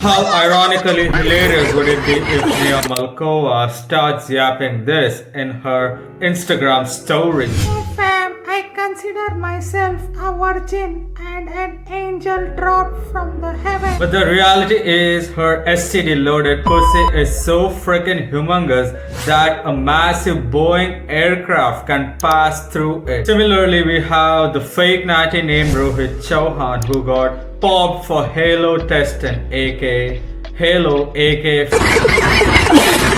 How ironically hilarious would it be if Nia Malkova starts yapping this in her Instagram stories? Oh fam, I consider myself a virgin and an angel dropped from the heaven. But the reality is her STD loaded pussy is so freaking humongous that a massive Boeing aircraft can pass through it. Similarly, we have the fake natty named Rohith Chauhan who got popped for HALOTESTIN aka Halo aka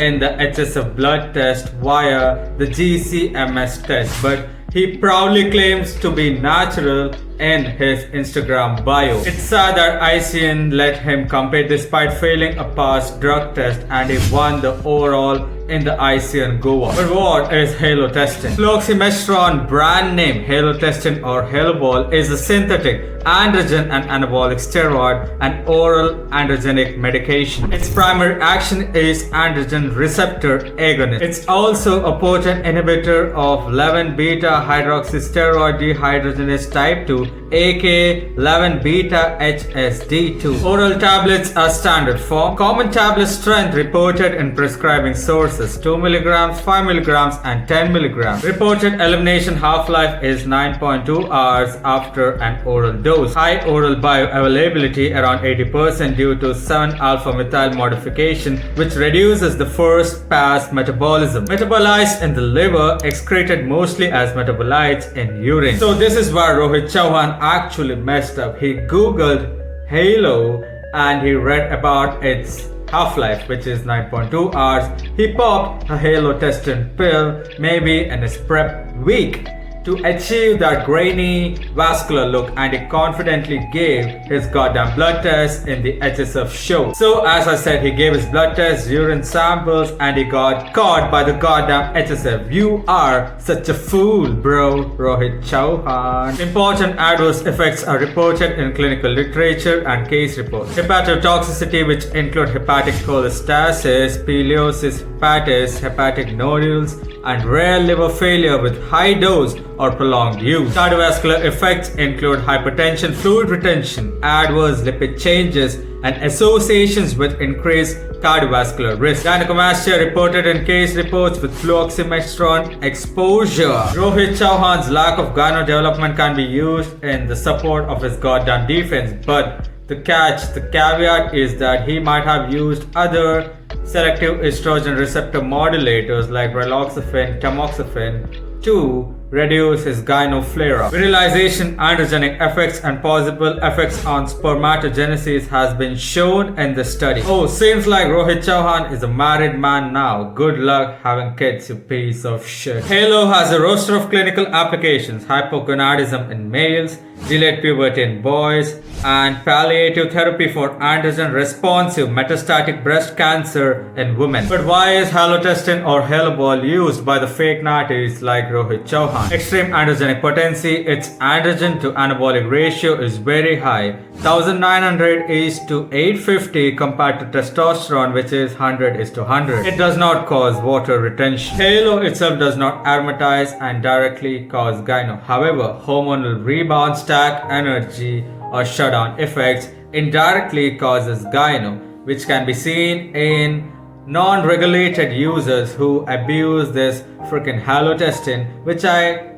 in the HSF blood test via the GCMS test, but he proudly claims to be natural in his Instagram bio. It's sad that ICN let him compete despite failing a past drug test and he won the overall in the ICN Goa. But what is HALOTESTIN? Fluoxymestron brand name HALOTESTIN or Halobol is a synthetic androgen and anabolic steroid and oral androgenic medication. Its primary action is androgen receptor agonist. It's also a potent inhibitor of 11-beta hydroxysteroid dehydrogenase type 2 aka 11-beta HSD2. Oral tablets are standard form. Common tablet strength reported in prescribing sources 2 mg, 5 mg and 10 mg. Reported elimination half-life is 9.2 hours after an oral dose. High oral bioavailability around 80% due to 7-alpha-methyl modification which reduces the first pass metabolism. Metabolized in the liver, excreted mostly as metabolites in urine. So this is where Rohith Chauhan actually messed up. He googled Halo and he read about its half-life which is 9.2 hours. He popped a HALOTESTIN pill maybe in his prep week to achieve that grainy vascular look and he confidently gave his goddamn blood test in the HSF show. So as I said, he gave his blood test, urine samples and he got caught by the goddamn HSF. You are such a fool, bro. Rohith Chauhan. Important adverse effects are reported in clinical literature and case reports. Hepatotoxicity which include hepatic cholestasis, pileosis hepatis, hepatic nodules and rare liver failure with high dose or prolonged use. Cardiovascular effects include hypertension, fluid retention, adverse lipid changes, and associations with increased cardiovascular risk. Gynecomastia reported in case reports with fluoxymestron exposure. Rohith Chauhan's lack of gyno development can be used in the support of his goddamn defense, but the caveat is that he might have used other selective estrogen receptor modulators like raloxifene, tamoxifen to reduce his gyno flare-up. Virilization, androgenic effects and possible effects on spermatogenesis has been shown in the study. Oh, seems like Rohith Chauhan is a married man now. Good luck having kids, you piece of shit. Halo has a roster of clinical applications: hypogonadism in males, delayed puberty in boys, and palliative therapy for androgen responsive metastatic breast cancer in women. But why is HALOTESTIN or Halobol used by the fake natties like Rohith Chauhan? Extreme androgenic potency. Its androgen to anabolic ratio is very high. 1900 is to 850 compared to testosterone which is 100 is to 100. It does not cause water retention. Halo itself does not aromatize and directly cause gyno. However, hormonal rebound, stack energy or shutdown effects indirectly causes gyno, which can be seen in non-regulated users who abuse this freaking HALOTESTIN, which I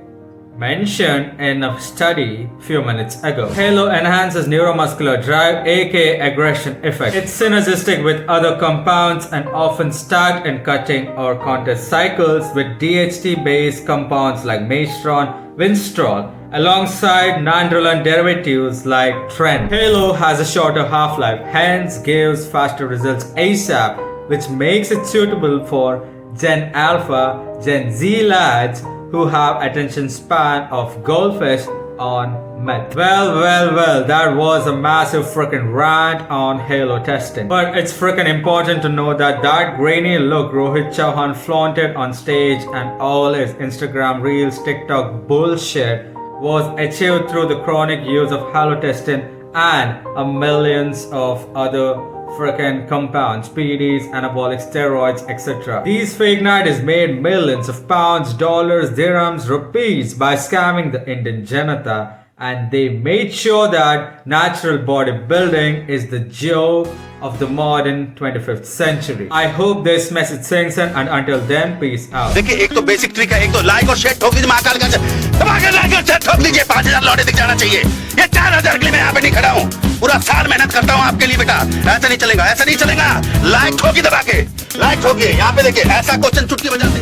mentioned in a study few minutes ago. Halo enhances neuromuscular drive aka aggression effect. It's synergistic with other compounds and often stacked in cutting or contest cycles with DHT based compounds like maestron, winstrol, alongside nandrolone derivatives like tren. Halo has a shorter half-life, hence gives faster results ASAP, which makes it suitable for Gen Alpha, Gen Z lads who have attention span of goldfish on meth. Well, that was a massive freaking rant on HALOTESTIN. But it's freaking important to know that grainy look Rohith Chauhan flaunted on stage and all his Instagram reels, TikTok bullshit was achieved through the chronic use of HALOTESTIN and a millions of other freaking compounds, PEDs, anabolic steroids, etc. These fake natties made millions of pounds, dollars, dirhams, rupees by scamming the Indian Janata, and they made sure that natural bodybuilding is the joke of the modern 25th century. I hope this message sinks in, and until then, peace out. देखिए एक तो basic trick है, एक तो like और share ठोक दीजिए महाकाल का धमाके, लाइक और शेयर ठोक दीजिए, 5000 लौटे दिख जाना चाहिए। ये 4000 के लिए मैं यहाँ पे नहीं खड़ा हूँ, पूरा साल मेहनत करता हूँ आपके लिए बेटा। ऐसा नहीं चलेगा, ऐसा नहीं चलेगा। लाइक ठोकी दबा के, लाइक ठोकिए। यहाँ पे देखिए ऐसा क्वेश्चन चुटकी बजाते